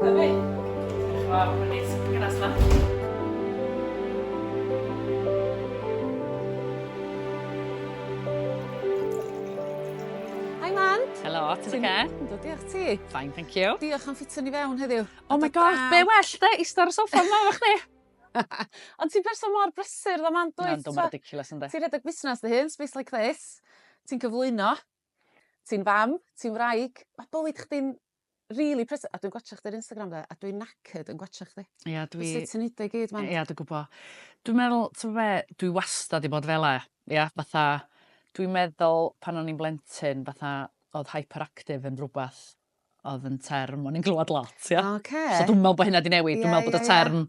Lyfu. Wow, mae'n neis gynas na. Hi, Man. Helo, ti'n oce? Yndw, diolch ti. Fine, thank you. Diolch am ffitio ni fewn heddiw. Oh my god, be well, de? Eistedd ar y soffa yma efo chdi. Ond ti'n person mor brysur, dda, Man, dwyt? Dwi'n ridiculous, ynddi. Ti'n redeg busnes dy hun, space like this. Ti'n cyflwyno. Ti'n fam, ti'n wraig. Mae bywyd chdi'n really prysur. A dwi'n gwachio chdi'r Instagram, de, a dwi'n knackered yn gwachio chdi. Ia, Sut ti'n neud o'i gyd, Man? Ia, dwi'n gwybod. Dwi'n meddwl, ti'n be, dwi wastad i bod fel e. Ia, fatha, dwi'n meddwl pan o'n i'n blentyn, fatha, oedd hyperactive yn rhywbeth oedd yn term o'n i'n glywed lot, ia. Oce. So dwi'n meddwl bod hynna di newid. Dwi'n Ie, meddwl bod y ie, term,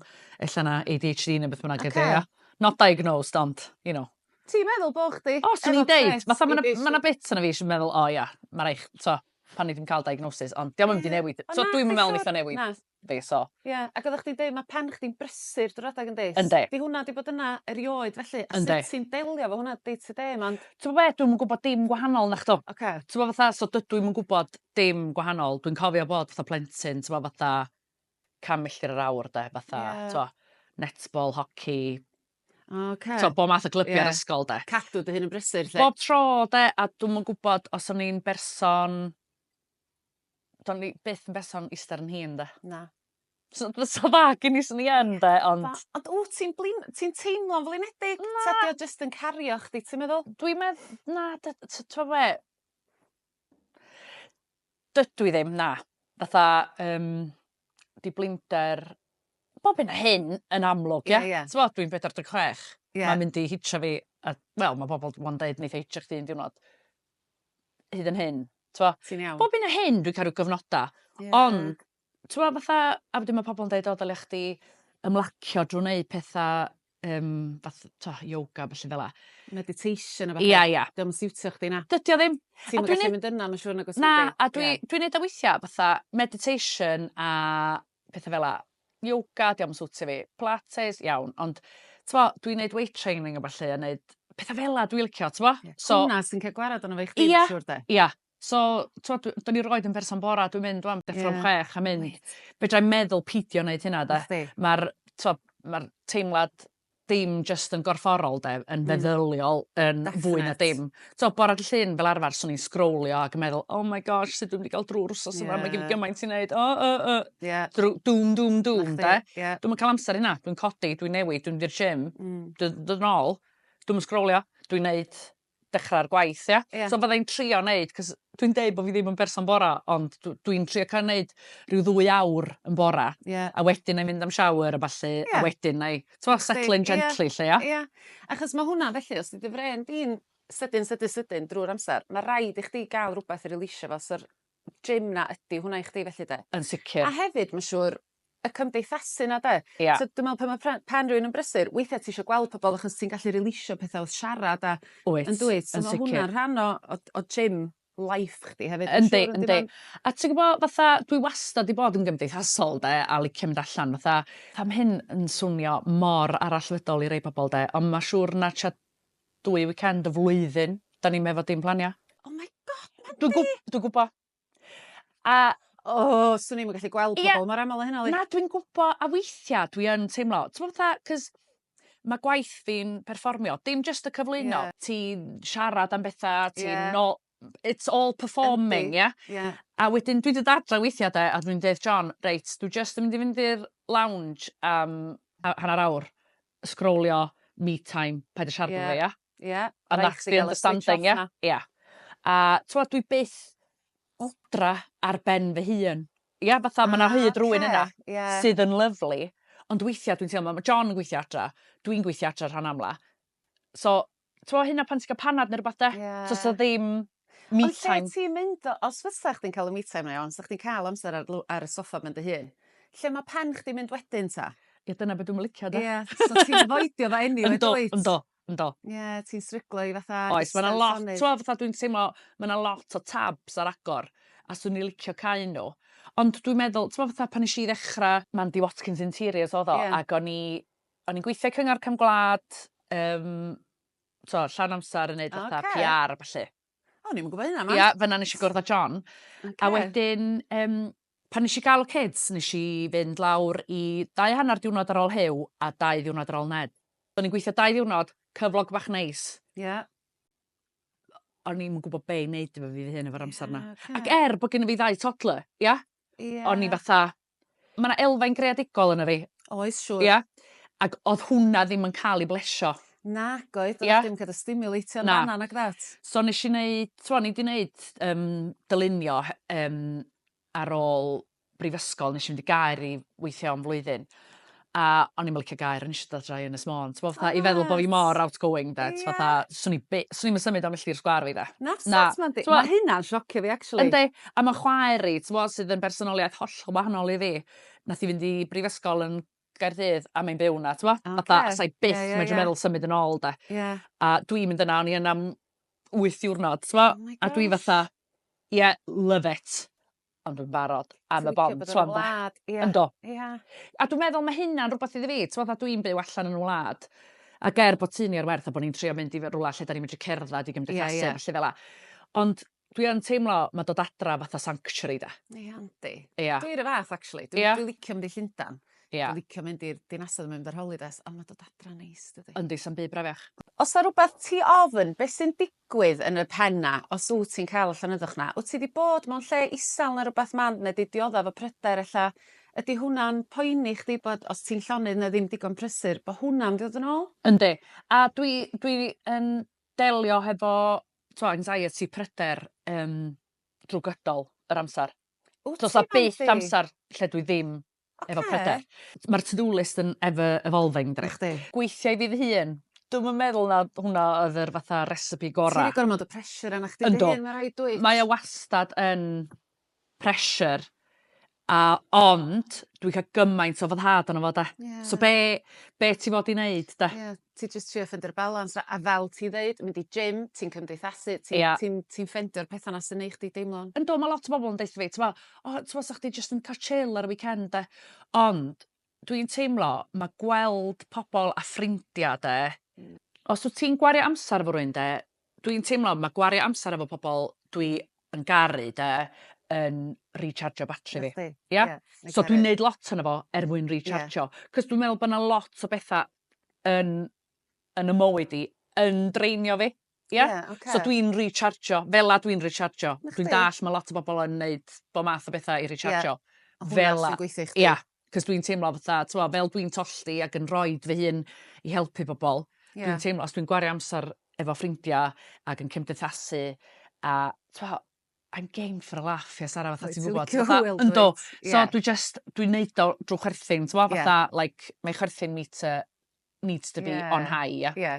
ella na ADHD neu beth bynnag ydy, Ocê. ia. Not diagnosed, ond, you know. Ti'n meddwl bod chdi? O, swn i'n efo deud, pres fatha i ma' 'na bits yna fi sy'n meddwl, o ia, ma' raid, so, pan ni ddim cael diagnosis, ond diolch yn mynd i newid. O, So na, dwi'n chdi meddwl siŵr? neith o newid Na. fi, so. Ie, ac oeddech chdi'n deud, mae pen chdi'n brysur drwy radag yn deis. Yndi. Di hwnna di bod yna erioed, felly. A Yndi. sut ti'n delio fo hwnna day to day, Man? Ti'n be, dwi'm yn gwybod dim gwahanol na chdo. Oce. Ti'n fatha, so dydw i'm yn gwybod dim gwahanol. Dwi'n cofio bod fatha plentyn, ti'n fatha 100 milltir yr awr, de, fatha, Ie. t'mo, netball, hoci, Oce. t'mo, bob math o glybiau Ie. ar ysgol, de. Cadw dy hyn yn brysur, lle. Bob tro, de, a dwi'm yn gwybod os o'n i'n berson... Do'n i byth yn berson eistedd yn hun, de. Na. So dda gen i sy'n i yn, de, ond... Ond wyt ti'n teimlo'n flinedig? Na. Ta di o just yn cario chdi, ti'n meddwl? Dwi'n meddwl, na, t'mo be, dydw i ddim, na. Fatha, di blinder, bob hyn a hyn yn amlwg, ia? Ie, ie. T'mo, dwi'n 46. Ie. Mae'n mynd i hitio fi, a, wel, mae bobl yn deud neith hitio chdi yn diwrnod hyd yn hyn, t'mo. Ti'n iawn. Bob hyn a hyn dwi'n cael rhyw gyfnoda, Ie. ond, t'mo, fatha, a wedyn mae pobl yn deud, o, dylia chdi ymlacio drwy wneud pethau, fath, t'o, yoga, felly fel la. Meditation a fath. Ia, ia. Diolch yn siwtio chdi na. Dydy o ddim. Ti'n A gallu dwi'n mynd yna, mae'n siŵr na Na, a dwi'n neud o weithiau, fatha meditation a pethau fel la. Yoga, diolch yn siwtio fi. Pilates, iawn, ond t'mo, dwi'n neud weight training a falle, a neud pethau fel la dwi'n licio, t'mo. So, Hwna sy'n cael gwarad o'n efo i chdi, Ia. siŵr de. ia. So, t'mo, do'n i roed yn berson bora, dwi'n mynd, dwi'n deffro'n Ie. 6 a mynd. Fedrai'n meddwl peidio wneud hynna, de. Chdi. Ma'r teimlad dim just yn gorfforol, de, yn feddyliol, yn fwy na Definite. dim. So, bora dy llun fel arfer, swn i'n scrollio ac yn meddwl, oh my gosh, sut dwi'n mynd i gael drwy'r wsos yma, mae gen i Ie. gymaint i wneud, Ie. dŵm, Na de. chdi, ie. Dwi'n cael amser hynna, dwi'n codi, dwi'n newid, dwi'n di'r gym, Mm. dwi'n ôl, dwi'n scrollio, dwi'n neud dechrau'r gwaith, ia? Ie. So fyddai'n trio neud, cos dwi'n deud bod fi ddim yn berson bora, ond dwi'n trio cael neud rhyw 2 awr yn bora, Ie. a wedyn na'i fynd am shower a ballu, Ie. a wedyn na'i, t'mo, settling Ie. gently, lle, ia? Ie. Achos mae hwnna felly, os ydy fren di'n sydyn drwy'r amser, mae rhaid i chdi gael rhywbeth i releasio fo, so'r gym na ydy hwnna i chdi felly de. Yn sicr. A hefyd, mae'n siŵr, y cymdeithasu na de. Ia. So dwi'n meddwl pan mae pen rhywun yn brysur, weithiau ti eisiau gweld pobl achos ti'n gallu releasio pethau wrth siarad a Wyt, yn dwyt. So yn mae sicr. hwnna'n rhan o gym life chdi hefyd. Dwi'n Yndi, siŵr, yndi. man? A ti'n gwybod, fatha, dwi wastad i bod yn gymdeithasol, de, a licio mynd allan, fatha, am hyn yn swnio mor arallfydol i rei pobl, de, ond mae siŵr na tia 2 weekend y flwyddyn, da ni'n meddwl dim plania. Oh my god, Mandy! Dwi'n gwybod. A, O, swn i'n gallu gweld Ie. pobl mor aml o hynna. na, dwi'n gwybod, a weithiau dwi yn teimlo, ti'n gwybod, fatha, cys mae gwaith fi'n perfformio, dim just y cyflwyno, Ie. ti'n siarad am bethau, Ie. it's all performing, Yndi. ia? Ie. A wedyn dwi 'di dadla weithiau de, a dwi'n deud John, reit, dwi just yn mynd i fynd i'r lounge am hanner awr, scrollio, me time, paid y siarad Ie. efo fi, ia? Ie. And Rhaid that's chdi the gael y switch understanding, off ia? na. Ia. A t'mo, dwi byth odra ar ben fy hun. Ia, fatha ma' 'na hyd rywun yna Ie. sydd yn lyfli, ond weithiau dwi'n teimlo, mae John yn gweithio adra, dwi'n gweithio adra rhan amla. So, t'mo, hynna pan ti'n cael panad neu rwbath de? Ie. So, sa ddim me Ond lle time. ti'n mynd, os fysa chdi'n cael y me time na iawn, sa chdi'n cael amser ar y soffa mynd dy hun, lle mae pen chdi'n mynd wedyn ta? Ia, dyna beth dwi'n licio, de? Ie, so ti'n foidio fa anyway, Ynddo, dwyt? ynddo. Ie, ti'n stryglo i fatha... Oes, ma'na lot, islansonig. t'mo, fatha dwi'n teimlo, ma'na lot o tabs ar agor, a swn i licio cael nhw. Ond dwi'n meddwl, t'mo, fatha pan nes i ddechrau Mandy Watkins Interiors oedd o, Ie. ac o'n i'n gweithio cyngor Cefn Gwlad, t'mo, llawn amser yn neud fatha Ocê. PR a ballu. O, ni'n gwybod hynna, ma. Ia, fyna nes i gwrdd â John. Ocê. A wedyn, pan nes I gael kids, nes I fynd lawr i 2 hanner diwrnod ar ôl hyw a 2 ddiwrnod ar ôl ned. O'n i'n gweithio 2 diwrnod, cyflog bach neis. Ie. O'n i'm yn gwybod be' i neud efo fi hyn efo'r amser 'na. Ocê. Ac bo' gynno fi 2 toddler, ia? Ie. O'n i fatha, ma' 'na elfen greadigol yno fi, Oes, siŵr. ia? Ac o'dd hwnna ddim yn ca'l 'i blesio. Nagoedd, Ie. oeddech chdi'm ca'l dy stimulatio'n Na. fanna nag dat? So nes I neud, t'mo' ni 'di neud dylunio ar ôl brifysgol, nes I fynd i Gaer i weithio am flwyddyn. A o'n i'm yn licio Gaer, o'n i isio dod drai Ynys Môn. T'mo' fatha i feddwl bo' fi mor outgoing 'de, Ie. fatha swn i'm yn symud o milltir sgwâr fi 'de. Na Na. sut Mandy? T'mo'? Ma' hynna'n siocio fi actually. Yndi, a ma' chwaer i, t'mo' sydd yn bersonoliaeth hollol wahanol i fi, nath I fynd i brifysgol yn Gaerdydd a mae'n byw 'na, t'mo'? Ocê. Fatha sai byth Ie, ie, medru ie. meddwl symud yn ôl 'de. Ie. A dwi'n mynd yna, o'n i yna am 8 diwrnod, t'mo'? Oh my A dwi gosh. fatha, yeah, love it. Ond dwi'n barod am y bont, Ti'n licio bod yn t'mo' ynde? wlad, ie. Yndw. Ie. A dwi'n meddwl ma' hynna'n rwbath iddi fi, t'mo' fatha dwi'n byw allan yn y wlad, ac bod tu ni ar werth a bo' ni'n trio mynd i rwla lle 'dan ni'n medru cerddad i gymdeithasu Ie, ie. a ballu fela. Ond dwi yn teimlo ma' dod adra fatha sanctuary 'de. Ie, yndi. Ia. Dwi'n y fath actually. Ie. Dwi'n licio mynd i Llundan. Ia. Dwi'n licio mynd i'r dinasoedd yn mynd ar holidays, ond ma' dod adra neis dydi? Yndi, sa'm byd brafach. Os 'na rwbath ti ofyn, beth sy'n digwydd yn y penna os wt ti'n cael y llonyddwch 'na? Wt ti 'di bod mewn lle isal ne' rwbath man ne' 'di dioddef o pryder ella? Ydi hwnna'n poeni chdi bod os ti'n llonydd ne' ddim digon prysur, bo' hwnna'n dod yn ôl? Yndi. A dwi yn delio hefo, t'mo' anxiety pryder drw gydol yr amsar. Wt Do's 'a ti byth Mandy? amsar lle dwi ddim efo Ocê. pryder. Ma'r to-do list yn ever evolving dre. Nachdi. Gweithio I fi fy hun, dwi'm yn meddwl na hwnna oedd yr fatha recipe Ti gora. 'di gormod o pressure arna chdi dy Yndw. hun ma' raid dwyt? Mae o wastad yn pressure, ond dwi ca'l gymaint o foddhad arno fo 'de. Ie. So be' ti fod i neud 'de? Ie, ti jyst trio ffindo'r balans a fel ti ddeud, mynd i gym, ti'n cymdeithasu, Ia. ti'n ffeindio'r petha 'na sy'n neu' chdi deimlo'n Yndw, ma' lot o bobol yn deud wrtho fi, t'mo', t'mo' 'sach chdi jyst yn ca'l chill ar y weekend 'de. Ond dwi'n teimlo ma' gweld pobol a ffrindia 'de, os wt ti'n gwario amsar efo rywun 'de, dwi'n teimlo ma' gwario amsar efo pobol dwi yn garu 'de, yn rechargio batri fi. Nachdi? Ia? Ie, So dwi'n neud lot ono fo mwyn rechargio. 'C'os dwi'n meddwl bo' 'na lot o betha yn y mywyd I yn dreinio fi. Ia? Ie, ocê. So dwi'n rechargio, fela dwi'n rechargio. Nachdi? Dwi'n dall ma' lot o bobol yn neud bo' math o betha I rechargio. A hwnna Fela. sy'n gweithio I chdi. Ia, 'c'os dwi'n teimlo fatha, t'mo' fel dwi'n tollti ac yn roid fy hun I helpu bobol. Ie. Dwi'n teimlo os dwi'n gwario amsar efo ffrindia ac yn cymdeithasu a t'mo' I'm game for a laugh, ia Sara, fatha Wyt, ti'n ti'n gwbod. licio Fatha, hwyl yndw. dwyt? So dwi'n neud o drw chwerthin, t'mo' Ie. fatha like mae chwerthin meter needs to be Ie. on high, ia. Ie.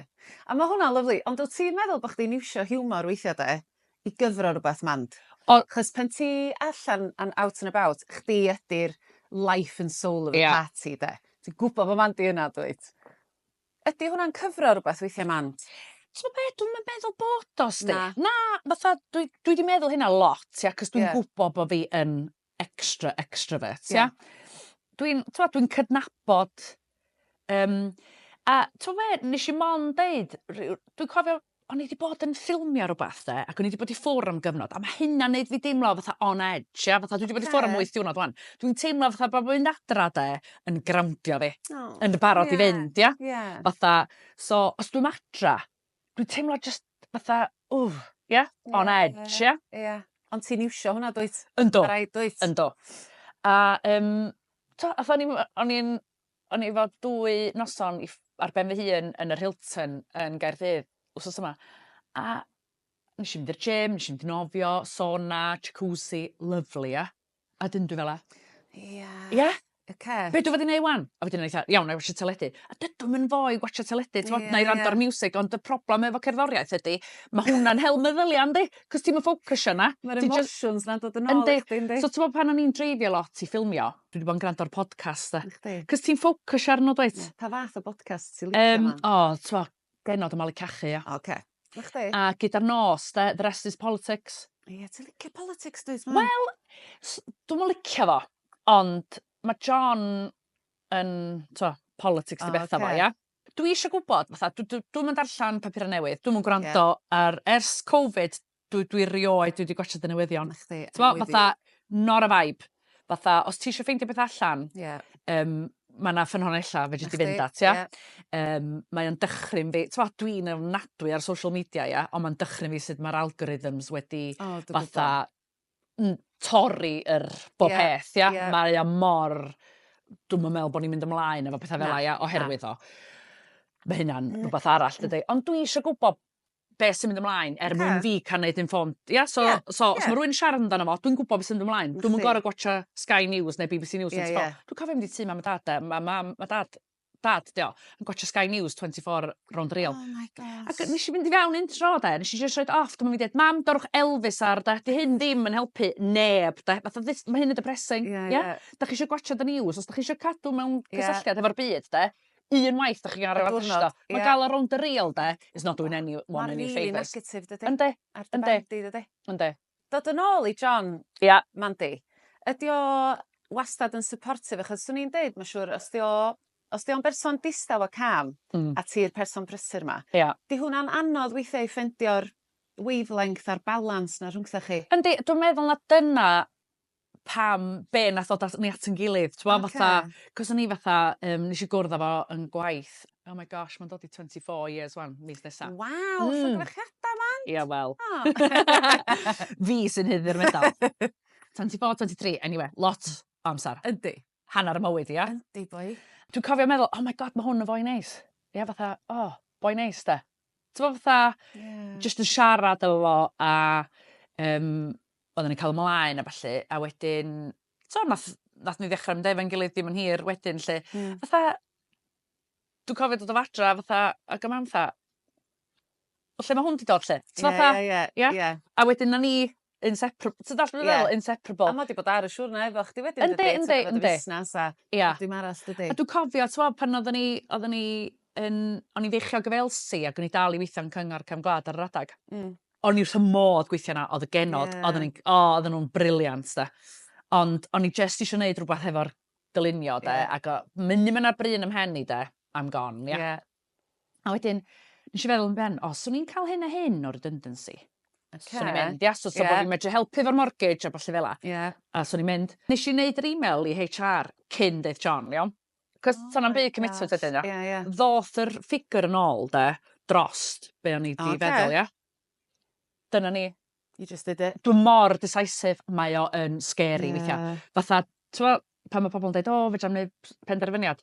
A ma' hwnna'n lyfli, ond wt ti'n meddwl bo' chdi'n iwsio hiwmor weithia' 'de I gyfro rwbath mand? O- 'Chos pan ti allan and out and about, chdi ydi'r life and soul of the Ie. party 'de. Ti'n gwbo bo' Mandy yna dwyt? Ydi hwnna'n cyfro rwbath weithia' mand? T'mo' be' dwi'm yn meddwl bod o sti. Na. Na, fatha dwi 'di meddwl hynna lot, ia, 'c'os dwi'n Ie. gwbo bo' fi yn extrovert, Ie. ia. Dwi'n cydnabod a t'mo' be' nesh I mond deud dwi'n cofio o'n I 'di bod yn ffilmio rwbath 'de, ac o'n I 'di bod I ffwr' am gyfnod, a ma' hynna'n neud fi deimlo fatha on edge, ia, fatha dwi 'di bod I ffwr' am Ocê. 8 diwrnod ŵan. Dwi'n teimlo fatha bo' mynd adra 'de yn groundio fi, O, yn barod I ie, fynd, ia. Ie. Fatha, so os dwi'n adra, dwi'n teimlo just fatha, ia, on edge, ia. Ie. Ond ti'n iwsio hwnna dwyt? Yndw. Ma' raid dwyt? Yndw. A t'o' ath o'n i efo 2 noson ar ben fy hun yn yr Hilton yn Gaerdydd wsos yma, a nesh I fynd i'r gym, nesh I fynd I nofio, sauna, jacuzzi, lyfli ia. A dyn dwi fela. Ie. Ia? Oce. Be' dwi fod I neud wan? A wedyn o'n i fatha, iawn, nai watsio teledu. A dydw'm yn fwy watsio teledu, t'mod, Ie, nai rando ar ie. music, ond y problem efo cerddoriaeth ydi, ma' hwnna'n hel meddyliau, yndi? 'C'os ti'm yn ffocysio 'na. Ma'r Ti jyst- emotions na'n dod yn ôl I chdi yndi? So t'mod pan o'n i'n dreifio lot I ffilmio, dwi 'di bod yn grando ar podcast 'de. Nachdi? 'C'os ti'n ffocysio arno dwyt? Pa fath o podcast ti licio man? T'mo' genod o malu cachu, ia. Oce. Nachdi? A gyda'r nos 'de, the rest is politics. Ie, ti'n licio politics dwyt man? Wel, dwi'm yn licio fo, ond ma' John yn, t'mo' politics 'di O, betha fo, ocê. ia? Dwi isio gwbod, fatha, dwi'm yn darllan papura newydd, dwi'm yn gwrando ar ers Covid, dwi rioed dwi 'di gwatsiad y newyddion. Nachdi? T'mo' fatha, not a vibe. Fatha, os ti eisiau ffeindio beth allan, mae yna ffynhonella fe jyst i fynd at, ia. Mae o'n dychryn fi, dwi'n ofnadwy ar social media, ia, ond mae'n dychryn fi sut mae'r algorithms wedi fatha torri bob peth, ia. Mae o mor, dwi'm yn meddwl bod ni'n mynd ymlaen efo pethau fel ia, oherwydd o. Mae hynna'n rhywbeth arall, dydy. Ond dwi eisiau gwybod beth sy'n mynd ymlaen mwyn fi cael neud informed. Ia, so os mae rhywun siarad amdano fo, dwi'n gwybod beth sy'n mynd ymlaen. Dwi'n mynd gorau gwatcha Sky News neu BBC News 24. Dwi'n cofio mynd i tŷ mam a dad, mae dad, dio, yn gwatcha Sky News 24 round real. Oh my gosh. Ac nes i fynd i fewn intro, nes i just roed off, dwi'n mynd i dweud, mam, dorwch Elvis ar, di hyn ddim yn helpu neb, mae hyn yn depressing. Da chi eisiau gwatcha the news, os da chi eisiau cadw mewn cysylltiad efo'r byd, un waith da chi gael ar ymwneud. Mae gael ar round the real, is not doing anyone any favours. Mae'n really negative, dydy. Yndi. Ar dy Mandy, dydy. Yndi. Dod yn ôl i John, Mandy, ydy o wastad yn supportive, achos swn i'n deud, mae'n siŵr, os di o'n berson distaw o cam, a ti'r person prysur ma, di hwnna'n anodd weithiau i ffendio'r wavelength a'r balance na rhwngtha chi. Yndi, dwi'n meddwl na dyna be nath ddod ni at yn gilydd, fatha, cos o'n i fatha, nes i gwrdd efo yn gwaith, oh my gosh, mae'n dod i 24 years wan, mis nesa. Waw, llygrafchiada man! Ie, wel. Fi sy'n hyddi'r medal. 24, 23, anyway, lot o amser. Yndi. Hanner y mywyd, ia? Yndi, boi. Dwi'n cofio meddwl, oh my god, mae hwn yn boi neis. Ia, fatha, boi neis, da. Ti'n fatha, just yn siarad efo fo, a oedden ni cael ymlaen a falle, a wedyn, nath ni ddechrau ymdef yn gilydd dim yn hir wedyn, lle, fatha, dwi'n cofio dod o fadra, fatha, ac am fatha, o lle mae hwn di dod, lle? Ie. A wedyn na ni, inseparable, ti'n dall dwi'n feddwl, inseparable. A ma di bod ar y siwrna efo chdi wedyn, yndi. Busnes a dim arall, dydy. A dwi'n cofio, pan oedden ni, o'n i ddeichio gyfelsi, ac o'n i dal i weithio'n cyngor cefn gwlad ar yr adag. O'n i wrth y modd gweithio na, oedd y genod, oedden nhw'n briliant, da. Ond o'n i just eisiau gwneud rhywbeth efo'r dylunio, da, ac mynd i mynd ar bryn ym hen i, da, I'm gone, ia. A wedyn, nes i feddwl yn ben, swn i'n cael hyn a hyn o redundancy. Swn i'n mynd, ia, so bod fi'n medru helpu efo'r mortgage a bolli fel la. A swn i'n mynd, nes i wneud yr email i HR cyn deith John, iawn. Cos sa'n am byd commitment ydyn, ia. Ddoth yr ffigur yn ôl, da, drost be o'n i di feddwl, ia. Dyna ni. You just did it. Dwi'n mor decisive, mae o yn scary weithia. Fatha, pan mae pobl yn dweud, fe jam wneud penderfyniad?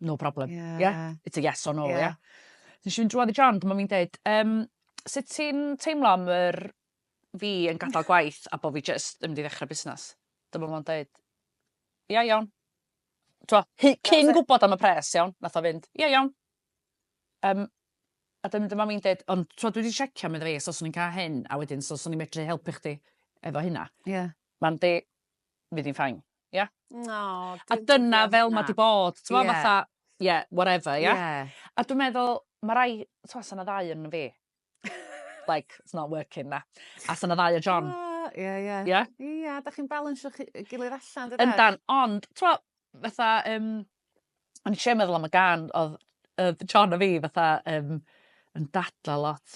No problem. It's a yes or no, ia. Nes i'n drwodd i John, dwi'n mi'n dweud, sut ti'n teimlo am fi yn gadael gwaith a bod fi just yn mynd i ddechrau busnes? Dyma mo'n dweud, ia, iawn. Cyn gwybod am y pres, iawn, nath o fynd, ia, iawn. A dyma mi'n dweud, ond dwi wedi checio med fi, so swn i'n cael hyn, a wedyn, so swn i'n medru helpu chdi efo hynna. Ma'n di, fydd hi'n ffain, ia? A dyna fel ma di bod, ti'n fatha, whatever, ia? A dwi'n meddwl, mae rai, sa'n y ddau yn fi. Like, it's not working, na. A sa'n y ddau o John. Ia, da chi'n balansio gilydd allan, dydach? Yndan, ond, fatha, o'n i eisiau meddwl am y gan, oedd John a fi, fatha, yn dadla lot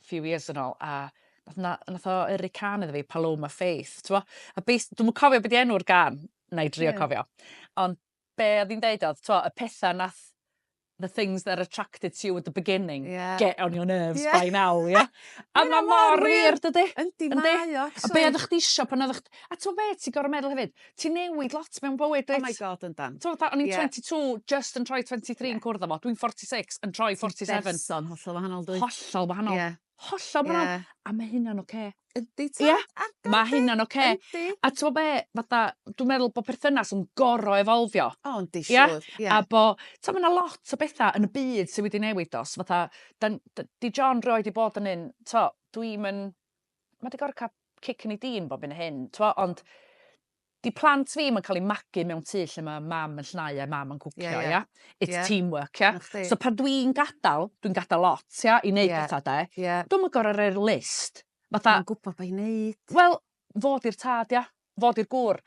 few years yn ôl, a nath o yrru can iddo fi, Paloma Faith, a dwi'n cofio beth i enw'r gan, na i drio cofio, ond be oedd hi'n deud oedd, y pethau nath, the things that attracted to you at the beginning, get on your nerves by now, yeah? A ma mor wir, dydy? Yndi, mae o. A be oeddech chdi isio pan oeddech... A ti'n be, ti'n gorau meddwl hefyd, ti'n newid lot mewn bywyd, Oh my god, yndan. O'n i'n 22, just yn troi 23 yn cwrdd efo, dwi'n 46, yn troi 47. Berson, hollol wahanol, dwi. Hollol wahanol. Hollol wahanol. A mae hynna'n oce. Ydy ta? Mae hynna'n oce. A ti'n be, fatha, dwi'n meddwl bod perthynas yn goro efolfio. O, yndi, siwr. A bod, ti'n meddwl lot o bethau yn y byd sydd wedi newid os. Fatha, di John roed i bod yn un, dwi'n mynd, mae di gorau cael cic yn ei dyn bob yn hyn, ond di plant fi mae'n cael ei magu mewn tŷ lle mae mam yn llnau a mam yn cwcio, ia? It's teamwork, ia? So pan dwi'n gadael lot, ia, i wneud pethau, de, dwi'n mynd gorau rhoi list. Mae'n gwybod beth i wneud. Wel, fod i'r tad, ia? Fod i'r gŵr.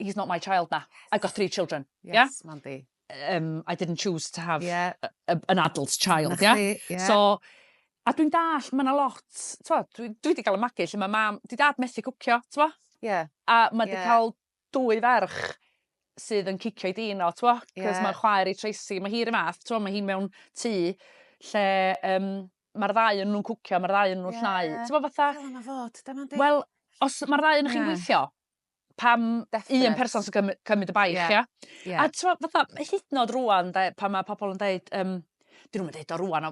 He's not my child na. I've got 3 children, yes, Mandy. I didn't choose to have an adult's child, ia? So, a dwi'n dall, mae yna lot, dwi wedi cael y magu lle mae mam, di dad methu cwcio, ti'n? A mae di cael dwy ferch sydd yn cicio i dyn o, t'wo'? Cos ma'r chwaer i Tracy, ma' hi'r un math, t'wo', ma' hi mewn tŷ lle ma'r ddau yn nw'n cwcio, ma'r ddau yn nw'n llnau. T'mo' fatha... Fel yma fod, da Mandy. Wel, os ma'r ddau yn chi'n gweithio, pam Definite. un person sy'n cymryd y baich, ia? A t'mo' fatha, hyd yn o'd rŵan, de, pan ma' pobol yn deud, 'dyn nw'm yn deud o rŵan,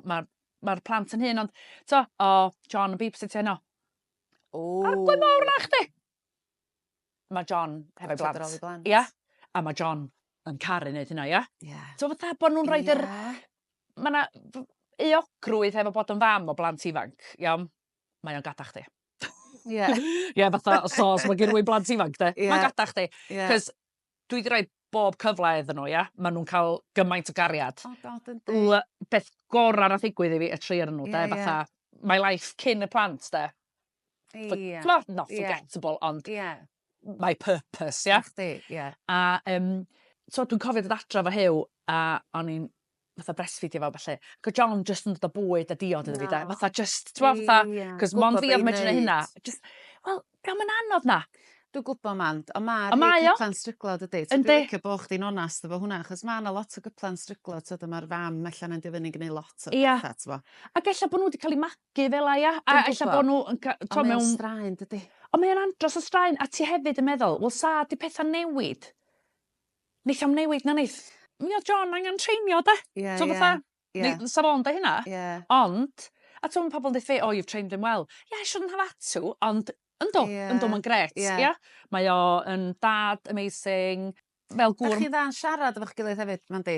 ma'r plant yn hyn, ond t'wo', o, John yn babysitio heno. A pwy mawr na chdi? Ma' John hefo'i blant. Ia? A ma' John yn caru neud hynna, ia? So fatha bo' nw'n roid yr... Ma' 'na euogrwydd hefo bod yn fam o blant ifanc, iawn? Mae o'n gada chdi. Ie, fatha, os ma' gen rywun blant ifanc, de, ma'n gada chdi. Cos dwi 'di roi bob cyfle iddyn nhw, ia? Ma' nw'n ca'l gymaint o gariad. Oh god, yndi. Beth gora nath ddigwydd i fi y tri ar nhw, de, fatha, my life cyn y plant, de. Not forgettable, ond my purpose, ia? A, so dwi'n cofio dod adra fo Hyw, a o'n i'n fatha breastfeedio fo, felly. Go John just yn dod o bwyd a diod iddo fi, de. Fatha just, t'mo, fatha, cos mond fi oedd medru hynna. Just, wel, gam yn anodd na. Dwi'n gwybod, Mand, ond ma'r mae o. gyplan stryglo, dydy. Dwi'n licio bo' chdi'n onast efo hwnna, achos ma' 'na lot o gyplan stryglo, t'od, a ma'r fam allan yn dyfynu gneud lot o betha, t'bo. Ac ella bo' nhw wedi cael eu magu fela, ia? A ella bo' nhw yn Ond mae'n straen, dydy. Ond mae'n andros o straen, a ti hefyd yn meddwl, wel, sa di petha newid? Neith am newid na neith. Mi oedd John angen treinio, de? So fatha, sa fo'n da hynna. Ond, a t'mo' ma' pobl yn deud, oh, you've trained him well. Yeah, I shouldn't have had to, ond yndw, ma'n gret, ia? Mae o yn dad amazing, fel gŵr... Dach chi dda'n siarad efo'ch gilydd hefyd, Mandy?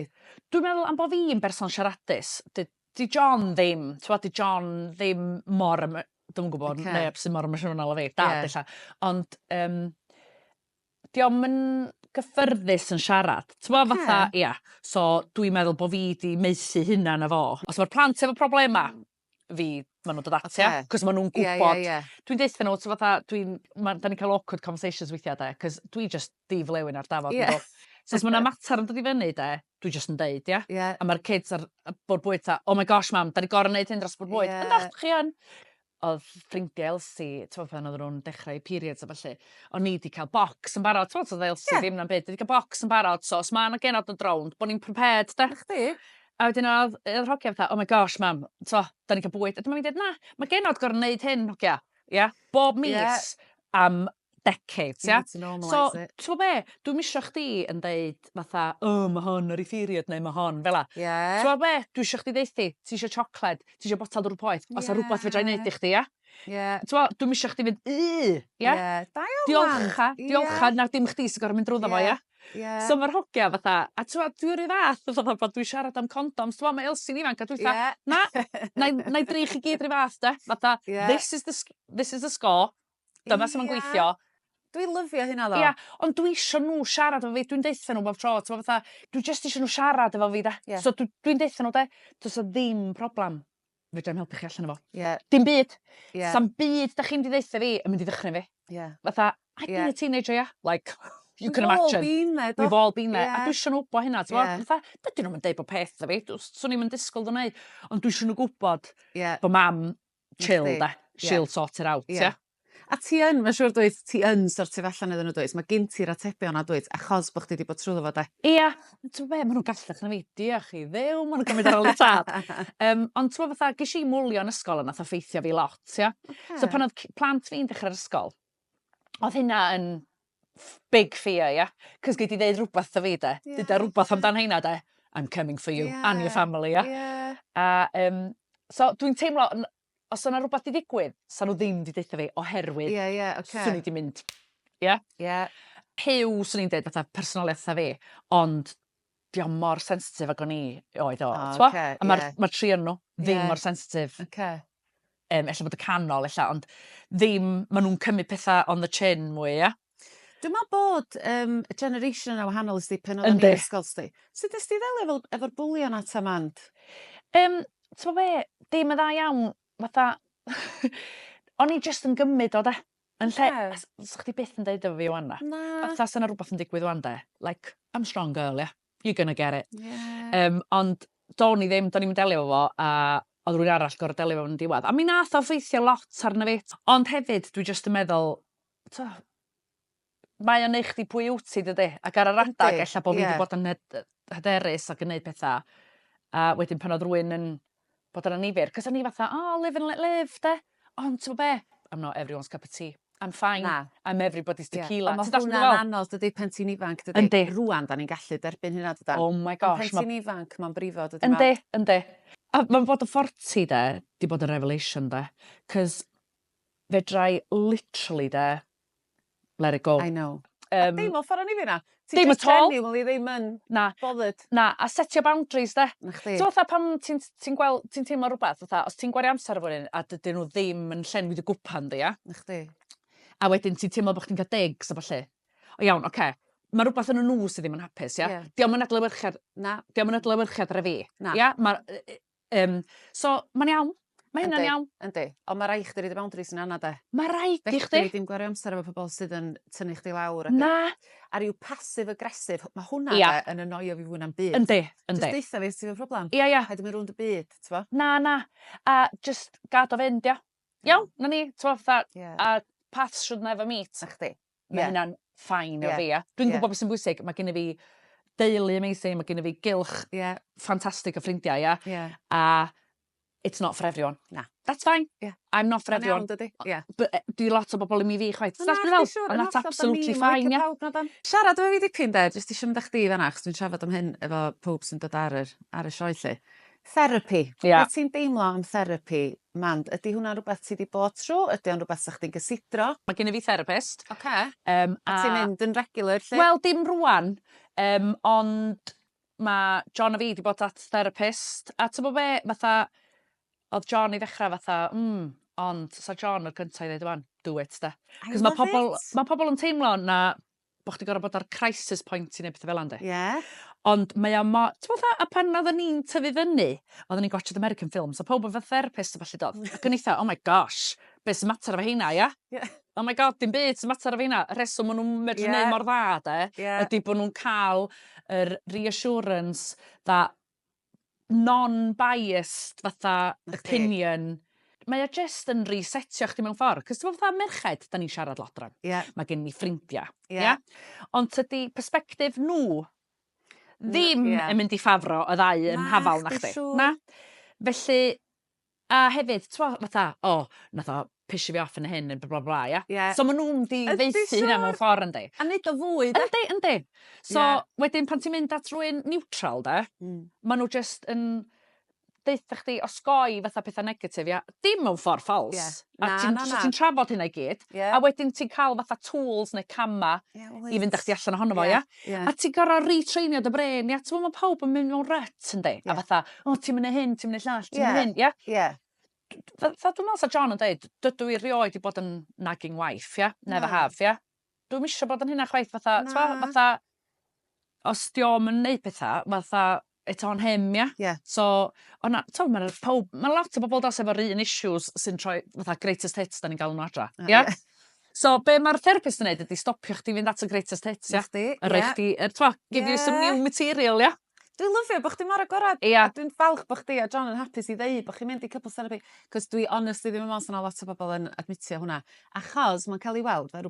Dwi'n meddwl am bo' fi'n berson siaradus, di John ddim, t'wod, di John ddim mor... Dwi'n gwybod neb sy'n mor emosiynol o fi, dad ella. Ond, diom yn gyffyrddus yn siarad. T'mo' fatha, ia. So, dwi'n meddwl bo' fi di meithu hynna na fo. Os mae'r plant efo problema, ma' nhw'n dod atia, cos ma' nhw'n gwybod. Dwi'n deithio nhw, fatha, da ni'n cael awkward conversations weithiau, de, cos dwi just diflewyn ar dafod. So, os ma' 'na mater yn dod i fyny, de, dwi just yn deud, ia? A mae'r kids ar bwrdd bwyd, oh my gosh, mam, da ni gorau neud hyn dros bwrdd bwyd. Yndach, chi yn? Oedd ffrindiau Elsie, t'mo' pan oedden nhw'n dechrau periods a felly, o'n i 'di cael bocs yn barod, t'mo' oedd Elsie ddim na'n byd, 'di cael bocs yn barod, so os ma' 'na genod yn drownd, bo' ni'n prepared, de? Chdi? A wedyn oedd hogia fatha, oh my gosh, mam, da ni'n cael bwyd. A dyma fi'n dweud, na, mae genod gorau wneud hyn, hogia. Bob mis am decades, ia? So, t'mo' be, dwi'n misio chdi yn deud fatha, ma' hon ar ei period, neu ma' hon, fela. T'mo' be, dwi isio chdi ddeithu, ti isio siocled, ti isio botel drwy poeth, os a rhywbeth fedra i neud i chdi, ia? T'mo', dwi'n misio chdi fynd, ia? Diolcha, na dim chdi sy'n gorau mynd drwyddo fo, ia? So mae'r hogia fatha, a t'mo' dwi'n rhy fath, fatha pan dwi'n siarad am condoms, t'mo' mae Elsie'n ifanc, a dwi'n fatha, na, na i dri chi gyd rhy fath, de? Fatha, this is the score, dyma sy'n ma'n gweithio. Dwi'n lyfio hynna, ddo. Ia, ond dwi isio nhw siarad efo fi, dwi'n deitha nhw bob tro, t'mo' fatha, dwi just isio nhw siarad efo fi, de? So dwi'n deitha nhw, de, does o ddim problem. Fedra i'm helpu chi allan efo. Dim byd. Sa'n byd da chi'n di ddeitha fi yn mynd i ddychryn fi. Fatha, I've been a teenager, yeah? Like, you can imagine. We've all been there. A dwi isio nhw gwybod hynna, t'mo'? Fatha, dydyn nhw'n deud bo' peth da fi, swn i'm yn disgwyl ddo neud, ond dwi isio nhw gwybod bo' mam chill, de? She'll sort it out, ia? A ti yn, mae'n siŵr dweud, ti yn sortio allan iddyn nhw dweud, mae gen ti'r atebion a dweud, achos bo' chdi di bod trwyddo fo, de? Ia, t'mo' be, ma' nhw'n gallach na fi, diolch i ddew, ma' nhw'n gymryd ar ôl y tad. Ond t'mo' fatha, ges i mwlio yn ysgol yn nath effeithio fi lot, ia? So pan oedd plant fi'n dechrau'r ysgol, oedd hynna yn big fear, ia? Cos gei di ddeud rhywbeth o fi, de? Dyda rhywbeth amdan hynna, de? I'm coming for you and your family, ia? A, so dwi'n teimlo, os yna rhywbeth di digwydd, sa nhw ddim di deitha fi oherwydd swn i di mynd, ia? Hyw swn i'n deud fatha personoliaeth fatha fi, ond diolch mor sensitif ag o'n i oedd o, t'mo? A ma'r tri yn nhw ddim mor sensitif. Ella bod y canol, ella, ond ddim, ma' nhw'n cymryd pethau on the chin mwy, ia? Dwi'n meddwl bod y generation yna wahanol ysdi pen oedden ni'n ysgol sti. Sut ysdi ddelio efo'r bwlio na ta, Mand? T'mo' be, dim yn dda iawn, fatha, o'n i just yn gymryd o, de? Yn lle, sa chdi byth yn deud efo fi wan, na? Fatha, sa na rhywbeth yn digwydd wan, de? Like, I'm a strong girl, yeah? You're gonna get it. Ond do'n i ddim, do'n i'n delio efo fo, a oedd rhywun arall gorau delio efo yn diwedd. A mi nath o ffeithio lot arno fi. Ond hefyd, dwi just yn meddwl, mae o'n neud chdi pwy wyt ti dydi? Ac ar yr adag, Yndi, ella bo' fi ie. wedi bod yn hyderus ac yn neud petha. A wedyn pan o'dd rywun yn bod yn annifyr, 'c'os o'n i fatha, oh, live and let live, de? Ond t'mo' be'? I'm not everyone's cup of tea. I'm fine. Na. I'm everybody's Ie. tequila. Ond Ti ma' dallt be' dwi hwnna'n feddwl? anodd dydi pan ti'n ifanc dydi? Yndi. Rŵan 'dan ni'n gallu derbyn hynna dydan? Oh my Ond pan gosh, ti'n ifanc ma'n brifo dydi? Yndi, yndi. A ma'n bod y 40 de, 'di bod yn revelation de, 'c'os fedrai literally de, let it go. I know. A dim o ffor' annifyr na. Dim at all. Genuinely ddim yn Na, bothered. na, a setio boundaries de. Na chdi. So fatha pan ti'n gweld, ti'n teimlo rwbath, fatha, os ti'n gwario amser efo rywun a dydyn nhw ddim yn llenwi dy gwpan di, ia? Na chdi. A wedyn ti'n teimlo bo' chdi'n ca'l digs a ballu. O iawn, oce. Ma' rwbath yn y nhw sydd ddim yn hapus, ia? Ie. Diom yn adlewyrchiad. Na. Diom yn adlewyrchiad ar y fi. Na. Ia? So, ma'n iawn. Ma' hynna'n iawn. Yndi. Ond ma' rai chdi roid y boundaries yn anna de. Ma' raid i chdi. Felly dim gwario amser efo pobol sydd yn tynnu chdi lawr. Na. A ryw passive aggressive, ma' hwnna Ia. de yn annoio fi fwy na'm byd. Yndi, Just yndi. deitha fi os ti'n efo problem. Ia, ia. Paid yn mynd rownd y byd, t'bo? Na, na. A just gad o fynd, ia. Iawn, na ni, t'mo' fatha, Ie. a paths should never meet. Na chdi. Ma' Ie. hynna'n fine efo Ie. fi, ia. Dwi'n Ie. gwybod beth sy'n bwysig. Mae gen i fi deulu amazing, mae gen i fi gylch Ie. ffantastig o ffrindiau, ia. Ie. A it's not for everyone. Na. That's fine. Ie. I'm not for Ma'n everyone. iawn dydi? Ie. Dwi lot o bobl i mi fi chwaith. Na, That's chdi fel, siŵr, and yn that's hollol, absolutely dan ni'n fine, ia. licio pawb na dan. Siarad efo fi dipyn de, jyst isio mynd â chdi fan'na, achos dwi'n siarad am hyn efo pob sy'n dod ar y sioe lle. Therapy. Ie. Be ti'n deimlo am therapy, Mand? Ydy hwnna rhywbeth ti 'di bod trw? Ydy o'n rhywbeth sa chdi'n gysidro? Mae gen i fi therapist. Oce. A A ti'n mynd yn regular lle? Wel, dim rwan, ond mae John a fi 'di bod at therapist, a t'mo' be', fatha, o'dd John i ddechra fatha, ond sa John y cynta i ddeud ŵan, do it de. I 'C'os ma' love it. pobol yn teimlo na bo' chdi gor'o' bod ar crisis point i neud pethe fel 'a yndi? Ie. Ond mae o t'mo' fatha, a pan oedden ni'n tyfu fyny, oedden ni'n gwatchod American films, a powb efo therapist a ballu dod. Ac o'n i fatha, oh my gosh, be' sy'n mater efo heina, ia? Ie. Oh my god, dim byd sy'n mater efo heina. Y reswm ma' nw'n medru Ie. neud mor dda, de, Ie. ydi bo' nw'n ca'l yr reassurance that non-biased fatha Na chdi. opinion. Mae o just yn resetio chdi mewn ffor. 'C'os t'mo' fatha merched, 'dan ni'n siarad lot rwan. Ie. Ma' gen ni ffrindia. Ie. Ia? Ond tydi persbectif nhw ddim Ie. yn mynd i ffafro y ddau yn Na, hafal na chdi chdi. siŵr. Na? Felly, a hefyd, t'mo' fatha, nath o pisio fi off yn hyn, bla bla bla, ia? Ie. So ma' nw'n mynd i Ydi ddeutu hynna siŵr? mewn ffor yndi? A neud o fwy de? Yndi, yndi. So, Ie. wedyn pan ti'n mynd at rywun neutral, de, ma' nw just yn deutha chdi osgoi fatha petha negatif, ia? Dim mewn ffor ffals. Ie. A Na, ti'n na, so na. ti'n trafod hynna i gyd. Ie. A wedyn ti'n ca'l fatha tools neu cama Ie, i fynd â chdi allan ohono fo, Ie, ia? ie. A ti'n gor'o' retrainio dy bren, ia? T'mo' ma' pawb yn mynd mewn rut, yndi? A Ie. fatha, ti'n myn' neu hyn, ti'n myn' neu llall, ti'n myn' Ie. neu hyn, ia? Ie. Fatha dwi'n me'wl sa John yn deud, dydw i rioed i bod yn nagging wife, ia? Never Na. have, ia? Dwi'm isio bod yn hynna chwaith, fatha, Na. t'mo' fatha, os diom yn neud petha, fatha, it's on him, ia? Ie. So, ma' lot o bobol dos efo'r un issues sy'n troi, fatha greatest hits 'dan ni'n galw nhw adra, ia? Ie. So, be' ma'r therapist yn neud ydi stopio chdi fynd at y greatest hits, ia? Na chdi, A rhoi ie. chdi, t'mo', give you some Ie. new material, ia? Dwi'n lyfio bo' chdi mor agorad. Ia. A dwi'n falch bo' chdi a John yn hapus i ddeud bo' chi'n mynd i couples therapy. 'C'os dwi honestly ddim yn me'wl sa 'na lot o bobol yn admitio hwnna. Achos ma'n ca'l 'i weld fel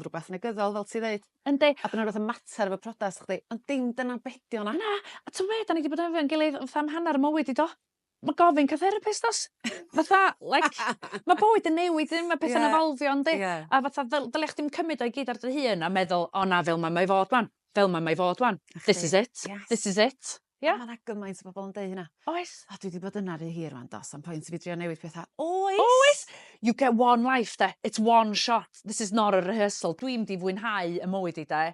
rwbeth negyddol, fel ti ddeud. Yndi. A bo' 'na rwbeth yn mater efo prodas chdi. Ond dim dyna bedi o'na. Na, a t'mo' be', 'dan ni 'di bod efo'n gilydd fatha am hannar y mywyd i do. Ma' gofyn cael therapist os. Fatha, like, ma' bywyd yn newid, ddim ma' petha'n Ie. evolfio, yndi? Ie. A fatha, dylia chdi'm cymryd o'i gyd ar dy hun a meddwl, o na, fel ma' mae fod wan. Fel ma' mae fod wan. This is it. Yes. This is it. Ia? Ma' 'na gymaint o bobol yn deud hynna. Oes. O, dwi 'di bod yna rhy hir wan dos, am pwynt i fi drio newid petha. Oes! Oes! You get one life, de. It's one shot. This is not a rehearsal. Dwi'n di fwynhau y mywyd i, de.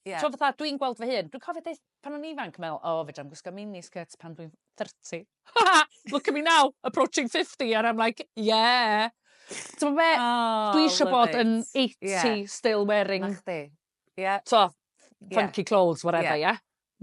Ie. So fatha, dwi'n gweld fy hun. Dwi'n cofio deud pan o'n ifanc, meddwl, fedra i'm gwisgo miniskirts pan dwi'n 30. Look at me now, approaching 50, and I'm like, yeah. T'mo' be'? Dwi isio love bod yn it. 80, still wearing, Na chdi. Ie. so, funky clothes, whatever, Ie. yeah?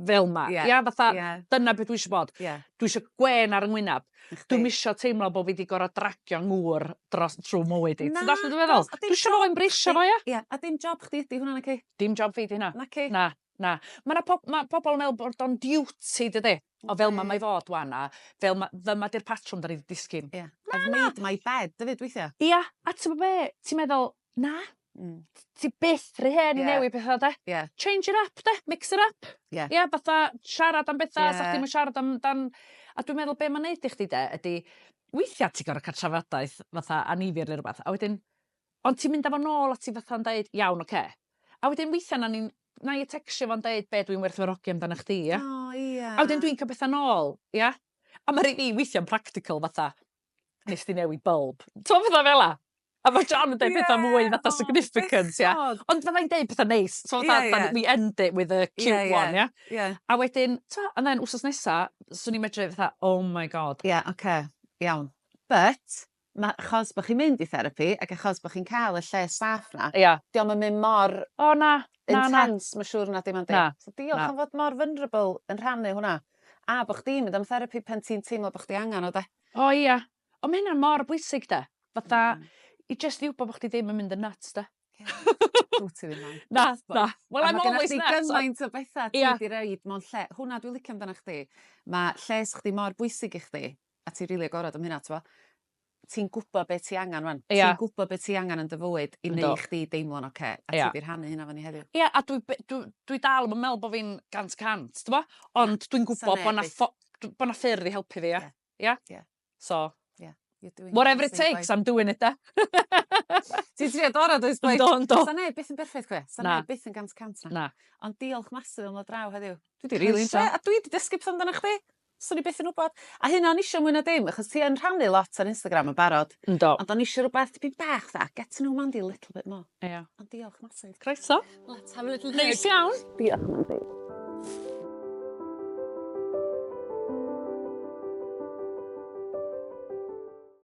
Fel ma. Ie. Ia, fatha, Ie. dyna beth dwi isio bod. Ie. Dwi isio gwen ar yng ngwynab. Chdi. Dwi'm isio teimlo bo' fi 'di gor'o' dragio ngŵr trw mywyd i. Na, Ti'n dallt be' dwi'n feddwl? dos, a dim Dwi isio fo embraceio fo, ia? Ie, a dim job chdi ydi hwnna naci? Dim job fi 'di hynna. Naci? Na, na. Ma' pobol yn meddwl bod o'n duty, dydi? O fel ma' mae fod wan, a fel dyma 'di'r patrwm 'dan ni 'di disgyn. Ie. I've made my bed, David, weithia. Ia, a t'mo' be'? Ti'n meddwl, na, Ti byth rhy hen i Ie. newid pethau, de? Ie. Change it up, de? Mix it up. Ie. Ie, fatha siarad am bethau, Ie. sa chdi'm yn siarad amdan... A dwi'n meddwl be' ma'n neud i chdi, de, ydi weithia' ti gor'o' ca'l trafadaeth fatha annifyr neu rwbath, a wedyn ond ti'n mynd â fo nôl a ti fatha'n deud, iawn, oce. A wedyn weithia' nai tecsio fo'n deud be' dwi'n werthfawrogi amdano chdi, ie? O, ia. A wedyn dwi'n ca'l petha nôl, ia? A ma' rei fi weithia'n practical fatha, nes di newid bulb. T'mo' petha fela? A ma' John yn deud petha mwy fatha significant, ia? Ond fyddai'n deud petha neis. So fatha, we end it with a cute one, ia? Ie. A wedyn, and then wsos nesa, swn i'n medru fatha, oh my god. Ie, oce, iawn. But, achos bo' chi'n mynd i therapi, ac achos bo' chi'n cael y lle saff na, Ia. diolch yn mynd mor O, na. intense, ma' siŵr na dim ond Na. So diolch am fod mor vulnerable yn rhannu hwnna. A bo' chdi'n mynd am therapi pen ti'n teimlo bo' chdi angan o, de? O, ia. Ond ma' hynna'n mor bwysig, de. Fatha, i just i wbo bo' chdi ddim yn mynd yn nuts, de. Dwyt ti ddim yn. Na. Well, I'm always nuts. A ma' gynna chdi gymaint o betha ti Ia. di reid mewn lle. Hwna dwi'n licio amdano chdi. Ma' lles chdi mor bwysig i chdi, a ti rili agorad am hynna, t'bo? Ti'n gwbo be' ti angan wan. Ia. Ti'n gwbo be' ti angan yn dy fywyd i Yndw. neu' chdi deimlo'n oce. A Ia. ti 'di rhannu hynna fo ni heddiw. Ia, a dwi dal yn meddwl bo' fi'n 100%, t'bo? Ond dwi'n gwbo bo' 'na ffyrdd i helpu fi, ia? Ia? Ie. So, You're doing whatever it amazing, takes, boy. I'm doing it, de. Ti'n trio dorad oes boi? Yndw. Sa neb byth yn berffaith gwe. Sa Na. neb byth yn 100% na. Na. Ond diolch masif am ddod draw heddiw. Dwi 'di rili Croeso. enjoy a dwi 'di dysgu petha amdano chdi. Swn i byth yn wbod. A hynna o'n isio mwy na dim, achos ti yn rhannu lot ar Instagram yn barod. Yndw. Ond o'n isio rwbeth tipyn bach dda. Get to know Mandy a little bit more. Ia. Ond diolch masif. Croeso. Let's have a little hug. Neis iawn. Diolch Mandy.